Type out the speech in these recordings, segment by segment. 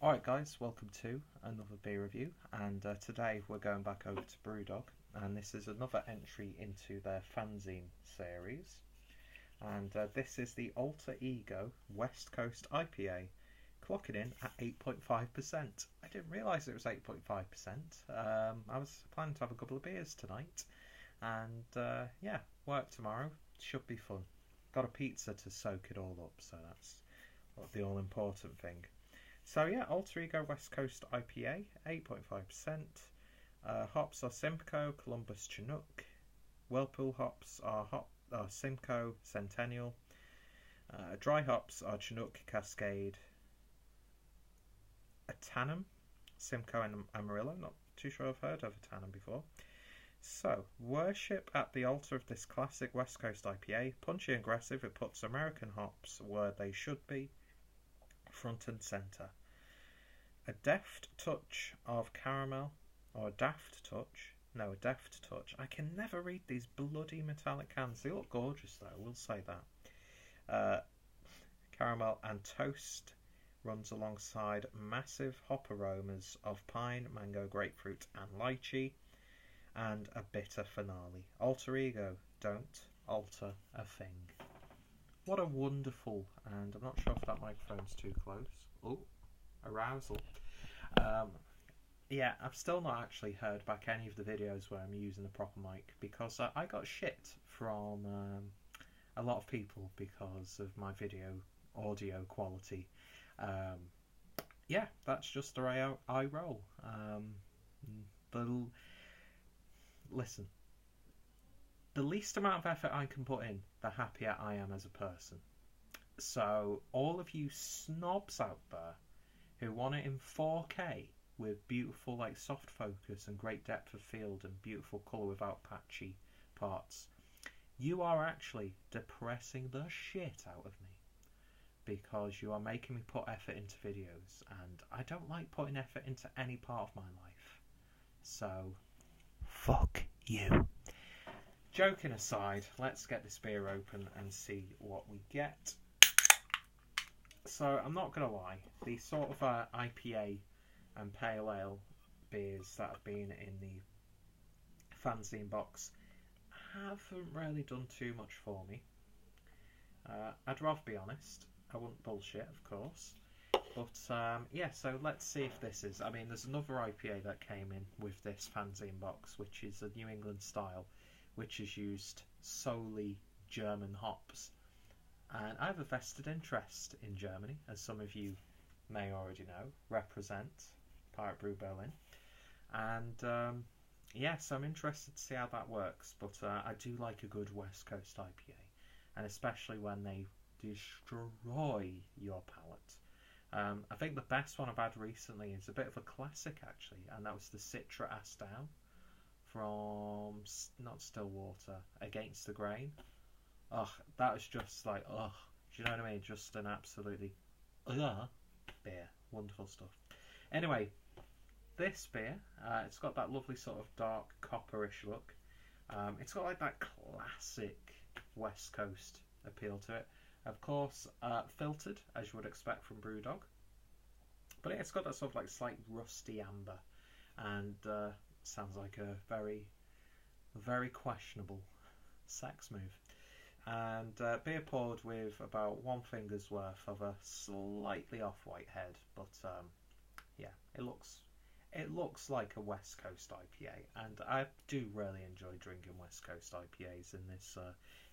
Alright guys, welcome to another beer review, and today we're going back over to Brewdog, and this is another entry into their fanzine series, and this is the Alter Ego West Coast IPA, clocking in at 8.5%. I didn't realise it was 8.5%. I was planning to have a couple of beers tonight, and yeah, work tomorrow, should be fun. Got a pizza to soak it all up, so that's the all important thing. So yeah, Alter Ego West Coast IPA, 8.5%. Hops are Simcoe, Columbus, Chinook. Whirlpool hops are Simcoe, Centennial. Dry hops are Chinook, Cascade, Tannin, Simcoe and Amarillo. Not too sure I've heard of a Tannin before. So, worship at the altar of this classic West Coast IPA. Punchy and aggressive, it puts American hops where they should be, front and centre. A deft touch of caramel, or a daft touch. No, a deft touch. I can never read these bloody metallic cans. They look gorgeous though, we'll say that. Caramel and toast runs alongside massive hop aromas of pine, mango, grapefruit and lychee, and a bitter finale. Alter Ego, don't alter a thing. What a wonderful, and I'm not sure if that microphone's too close. Oh, arousal. Yeah, I've still not actually heard back any of the videos where I'm using the proper mic, because I got shit from a lot of people because of my audio quality. Yeah, that's just the way I roll. Listen, the least amount of effort I can put in, the happier I am as a person. So all of you snobs out there who want it in 4K with beautiful like soft focus and great depth of field and beautiful colour without patchy parts, you are actually depressing the shit out of me, because you are making me put effort into videos, and I don't like putting effort into any part of my life. So fuck you. Joking aside, let's get this beer open and see what we get. So I'm not going to lie, these sort of IPA and pale ale beers that have been in the fanzine box haven't really done too much for me. I'd rather be honest. I wouldn't bullshit, of course. But yeah, so let's see if this is... I mean, there's another IPA that came in with this fanzine box, which is a New England style, which has used solely German hops. And I have a vested interest in Germany, as some of you may already know, represent Pirate Brew Berlin. And yeah, so I'm interested to see how that works. But I do like a good West Coast IPA, and especially when they destroy your palate. I think the best one I've had recently is a bit of a classic actually, and that was the Citra Ass Down from not Stillwater, Against the Grain. Ugh, that was just like, ugh, do you know what I mean? Just an absolutely beer. Wonderful stuff. Anyway, this beer, it's got that lovely sort of dark copperish look. It's got like that classic West Coast appeal to it. Of course, filtered, as you would expect from Brewdog. But it's got that sort of like slight rusty amber. And sounds like a very, very questionable sex move. And beer poured with about one finger's worth of a slightly off-white head. But yeah, it looks like a West Coast IPA. And I do really enjoy drinking West Coast IPAs in this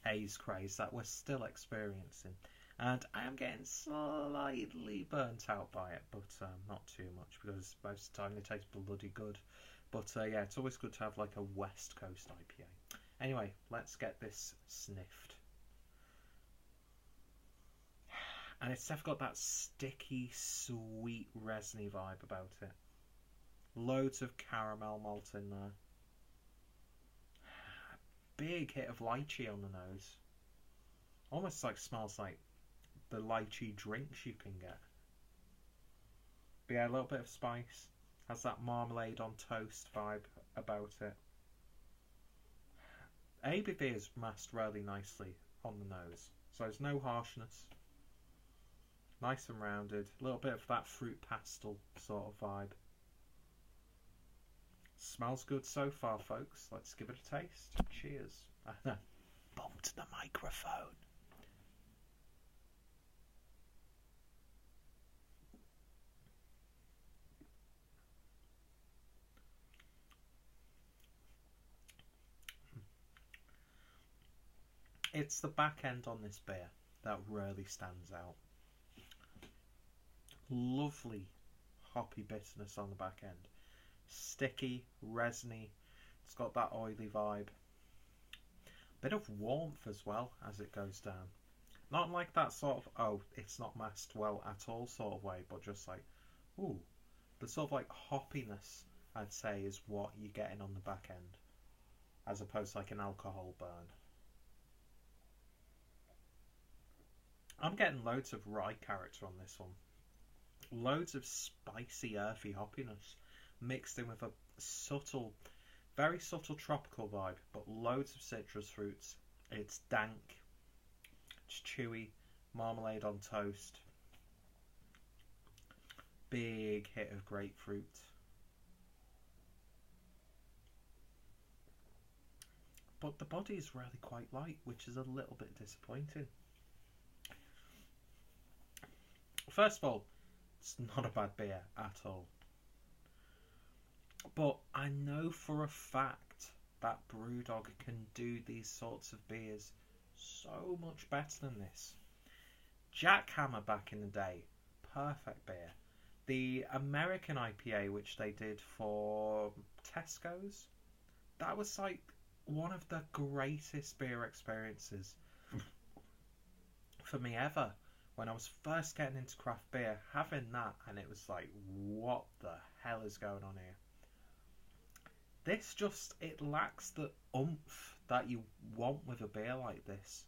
haze craze that we're still experiencing, and I am getting slightly burnt out by it, but not too much, because most of the time they taste bloody good. But yeah, it's always good to have like a West Coast IPA. Anyway, let's get this sniffed. And it's definitely got that sticky, sweet, resiny vibe about it. Loads of caramel malt in there. Big hit of lychee on the nose. Almost like smells like the lychee drinks you can get. But yeah, a little bit of spice. Has that marmalade on toast vibe about it. ABV is masked really nicely on the nose, so there's no harshness. Nice and rounded. A little bit of that fruit pastel sort of vibe. Smells good so far, folks. Let's give it a taste. Cheers. Bumped the microphone. It's the back end on this beer that really stands out. Lovely hoppy bitterness on the back end. Sticky, resiny. It's got that oily vibe. Bit of warmth as well as it goes down. Not like that sort of, oh, it's not masked well at all sort of way, but just like, ooh. The sort of like hoppiness, I'd say, is what you're getting on the back end. As opposed to like an alcohol burn. I'm getting loads of rye character on this one. Loads of spicy, earthy hoppiness mixed in with a subtle, very subtle tropical vibe, but loads of citrus fruits. It's dank, it's chewy, marmalade on toast, big hit of grapefruit. But the body is really quite light, which is a little bit disappointing. First of all, it's not a bad beer at all. But I know for a fact that Brewdog can do these sorts of beers so much better than this. Jackhammer back in the day, perfect beer. The American IPA which they did for Tesco's, that was like one of the greatest beer experiences for me ever. When I was first getting into craft beer, having that, and it was like, what the hell is going on here? This just, it lacks the oomph that you want with a beer like this.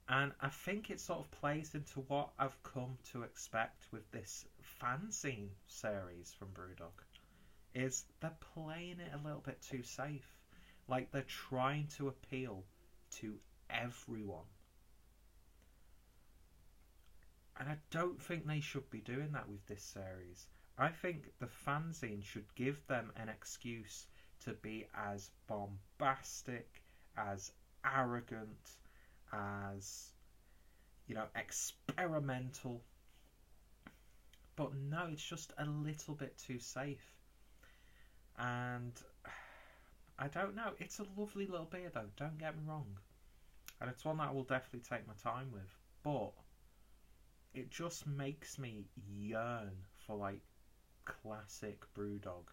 And I think it sort of plays into what I've come to expect with this fanzine series from Brewdog. Is they're playing it a little bit too safe. Like they're trying to appeal to everyone. And I don't think they should be doing that with this series. I think the fanzine should give them an excuse to be as bombastic, as arrogant, as, you know, experimental. But no, it's just a little bit too safe. And I don't know. It's a lovely little beer though, don't get me wrong. And it's one that I will definitely take my time with. But it just makes me yearn for like classic Brewdog.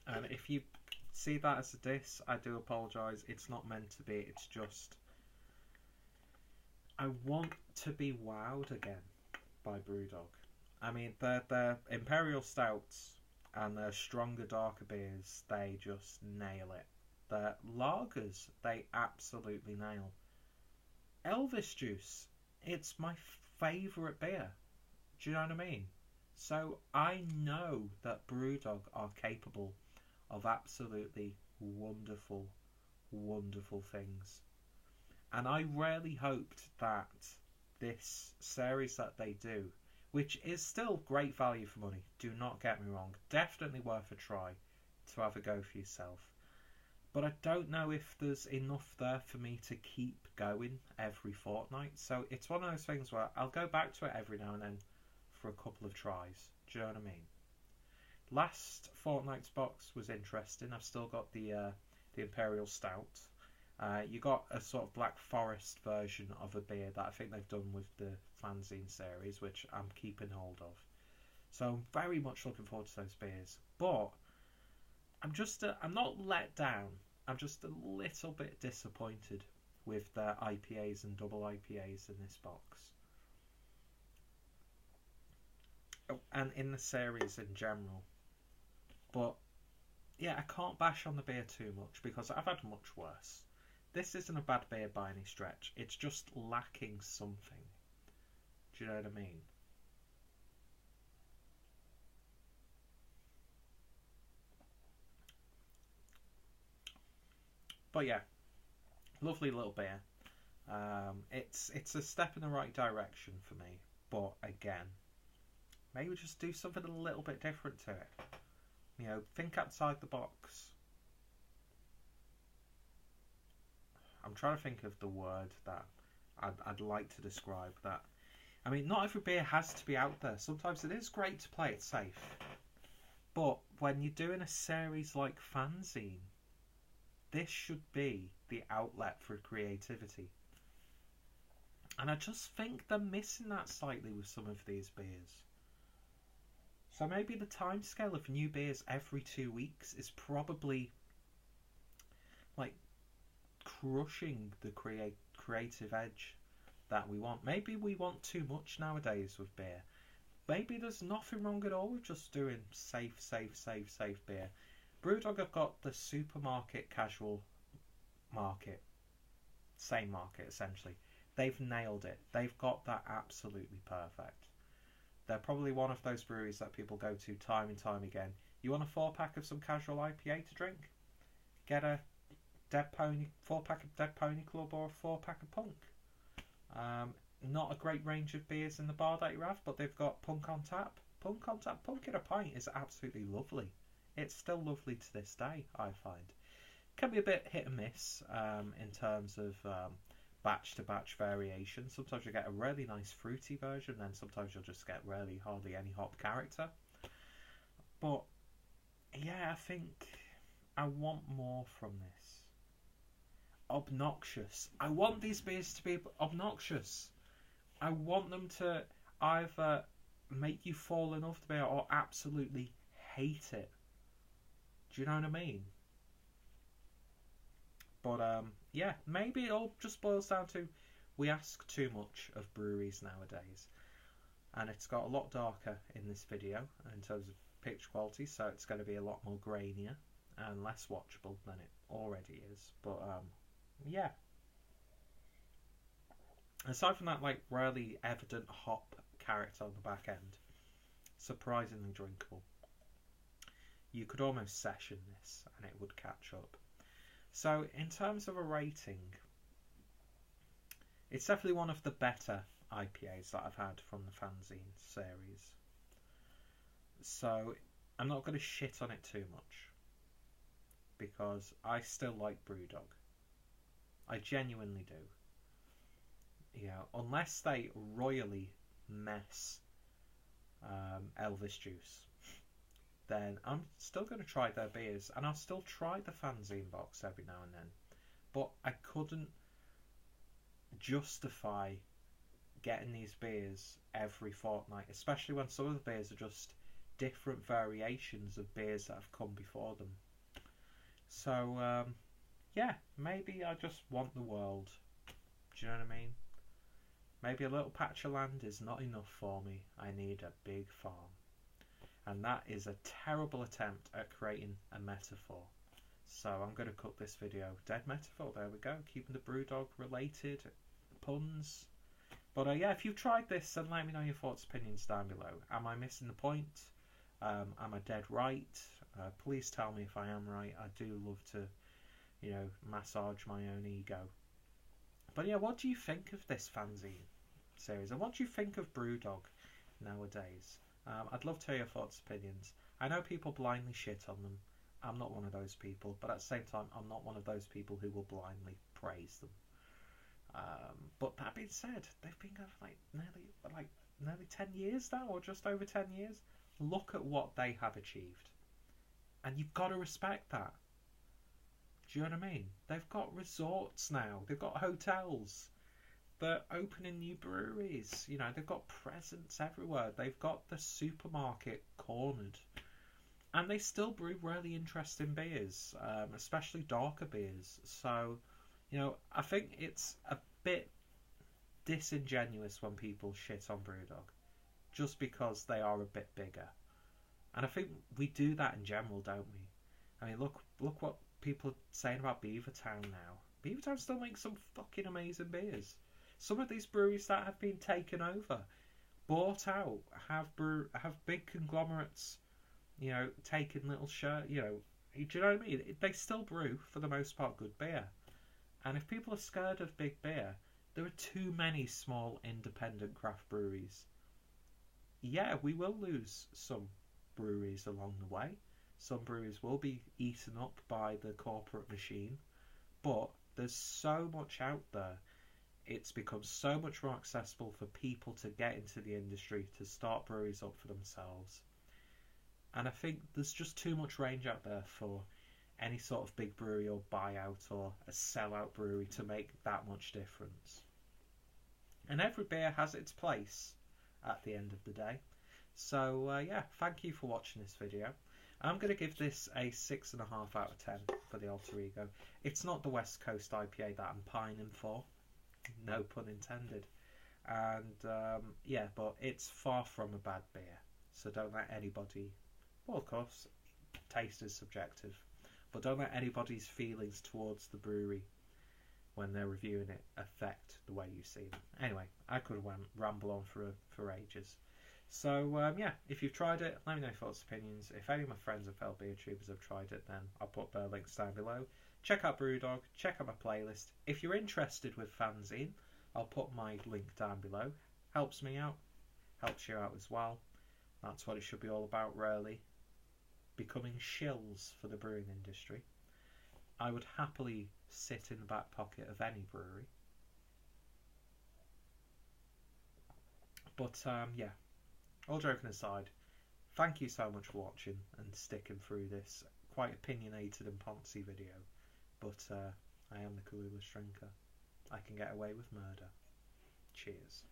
And if you see that as a diss, I do apologise. It's not meant to be. It's just I want to be wowed again by Brewdog. I mean, their Imperial Stouts and their stronger, darker beers, they just nail it. Their lagers, they absolutely nail. Elvis Juice, it's my favourite beer. Do you know what I mean? So I know that Brewdog are capable of absolutely wonderful, wonderful things. And I really hoped that this series that they do, which is still great value for money, do not get me wrong, definitely worth a try to have a go for yourself. But I don't know if there's enough there for me to keep going every fortnight. So it's one of those things where I'll go back to it every now and then for a couple of tries. Do you know what I mean? Last fortnight's box was interesting. I've still got the Imperial Stout. You got a sort of Black Forest version of a beer that I think they've done with the fanzine series, which I'm keeping hold of. So I'm very much looking forward to those beers. But I'm not let down. I'm just a little bit disappointed with their IPAs and double IPAs in this box. Oh, and in the series in general. But yeah, I can't bash on the beer too much because I've had much worse. This isn't a bad beer by any stretch. It's just lacking something. Do you know what I mean? But yeah, lovely little beer. It's a step in the right direction for me, but again, maybe just do something a little bit different to it. You know, think outside the box. I'm trying to think of the word that I'd like to describe that. I mean, not every beer has to be out there. Sometimes it is great to play it safe. But when you're doing a series like Fanzine, this should be the outlet for creativity. And I just think they're missing that slightly with some of these beers. So maybe the timescale of new beers every 2 weeks is probably like crushing the creative edge that we want. Maybe we want too much nowadays with beer. Maybe there's nothing wrong at all with just doing safe beer. Brewdog have got the supermarket casual market. Same market, essentially. They've nailed it. They've got that absolutely perfect. They're probably one of those breweries that people go to time and time again. You want a 4-pack of some casual IPA to drink? Get a 4-pack of Dead Pony Club or a 4-pack of Punk. Not a great range of beers in the bar that you have, but they've got Punk on tap. Punk in a pint is absolutely lovely. It's still lovely to this day, I find. Can be a bit hit and miss in terms of batch to batch variation. Sometimes you get a really nice fruity version, then sometimes you'll just get really hardly any hop character. But yeah, I think I want more from this. Obnoxious. I want these beers to be obnoxious. I want them to either make you fall in love with the beer or absolutely hate it. Do you know what I mean? But yeah, maybe it all just boils down to we ask too much of breweries nowadays. And it's got a lot darker in this video in terms of picture quality, so it's going to be a lot more grainier and less watchable than it already is. But yeah. Aside from that, like, really evident hop character on the back end, surprisingly drinkable. You could almost session this and it would catch up. So in terms of a rating, it's definitely one of the better IPAs that I've had from the Fanzine series. So I'm not going to shit on it too much, because I still like Brewdog. I genuinely do. You know, unless they royally mess Elvis Juice, then I'm still going to try their beers, and I'll still try the Fanzine box every now and then. But I couldn't justify getting these beers every fortnight, especially when some of the beers are just different variations of beers that have come before them. So, yeah, maybe I just want the world. Do you know what I mean? Maybe a little patch of land is not enough for me. I need a big farm. And that is a terrible attempt at creating a metaphor. So I'm going to cut this video dead metaphor. There we go. Keeping the Brewdog related puns. But yeah, if you've tried this, then let me know your thoughts, opinions down below. Am I missing the point? Am I dead right? Please tell me if I am right. I do love to, you know, massage my own ego. But yeah, what do you think of this Fanzine series? And what do you think of Brewdog nowadays? I'd love to hear your thoughts, opinions. I know people blindly shit on them. I'm not one of those people, but at the same time, I'm not one of those people who will blindly praise them. But that being said, they've been going for nearly 10 years now, or just over 10 years. Look at what they have achieved, and you've got to respect that. Do you know what I mean? They've got resorts now. They've got hotels. They're opening new breweries. You know, they've got presence everywhere. They've got the supermarket cornered. And they still brew really interesting beers, especially darker beers. So, you know, I think it's a bit disingenuous when people shit on Brewdog just because they are a bit bigger. And I think we do that in general, don't we? I mean, look what people are saying about Beavertown now. Beavertown still makes some fucking amazing beers. Some of these breweries that have been taken over, bought out, have big conglomerates, you know, taking little you know, do you know what I mean? They still brew, for the most part, good beer. And if people are scared of big beer, There are too many small independent craft breweries. Yeah, we will lose some breweries along the way. Some breweries will be eaten up by the corporate machine, but there's so much out there. It's become so much more accessible for people to get into the industry, to start breweries up for themselves. And I think there's just too much range out there for any sort of big brewery or buyout or a sellout brewery to make that much difference. And every beer has its place at the end of the day. So yeah, thank you for watching this video. I'm going to give this a 6.5 out of 10 for the Alter Ego. It's not the West Coast IPA that I'm pining for, no pun intended. And yeah, but it's far from a bad beer. So don't let anybody, well, of course, taste is subjective, but don't let anybody's feelings towards the brewery when they're reviewing it affect the way you see them. Anyway, I could ramble on for ages. So yeah, if you've tried it, let me know your thoughts and opinions. If any of my friends and fellow beer tubers have tried it, then I'll put their links down below. Check out Brewdog, check out my playlist. If you're interested with Fanzine, I'll put my link down below. Helps me out, helps you out as well. That's what it should be all about, really. Becoming shills for the brewing industry. I would happily sit in the back pocket of any brewery. But yeah, all joking aside, thank you so much for watching and sticking through this quite opinionated and poncy video. But I am the Kalula Shrinker. I can get away with murder. Cheers.